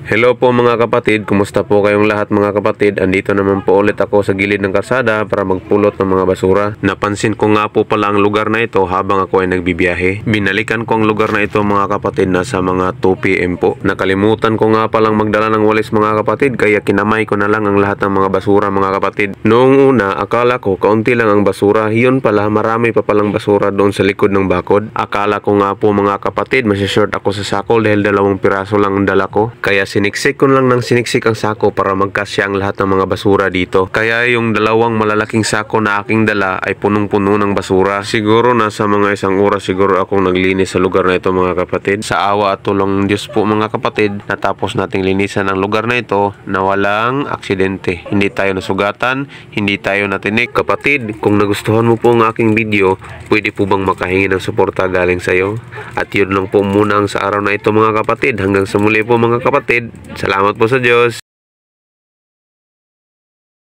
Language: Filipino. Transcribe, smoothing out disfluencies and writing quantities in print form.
Hello po mga kapatid, kumusta po kayong lahat mga kapatid? Andito naman po ulit ako sa gilid ng kalsada para magpulot ng mga basura. Napansin ko nga po pala ang lugar na ito habang ako ay nagbibiyahe. Binalikan ko ang lugar na ito mga kapatid na sa mga 2 PM po. Nakalimutan ko nga palang magdala ng walis mga kapatid, kaya kinamay ko na lang ang lahat ng mga basura mga kapatid. Noong una, akala ko kaunti lang ang basura. Yun pala, marami pa palang basura doon sa likod ng bakod. Akala ko nga po mga kapatid, masishort ako sa sako dahil 2 piraso lang ang dala ko. Kaya siniksik ko lang ng siniksik ang sako para magkasya ang lahat ng mga basura dito. Kaya yung 2 malalaking sako na aking dala ay punong-puno ng basura. Siguro nasa mga 1 oras siguro akong naglinis sa lugar na ito mga kapatid. Sa awa at tulong ng Diyos po mga kapatid, natapos nating linisan ang lugar na ito na walang aksidente. Hindi tayo nasugatan, hindi tayo natinik. Kapatid, kung nagustuhan mo po ang aking video, pwede po bang makahingi ng suporta galing sa iyo? At yun lang po muna ang sa araw na ito mga kapatid. Hanggang sa muli po mga kapatid. Salamat po sa Diyos.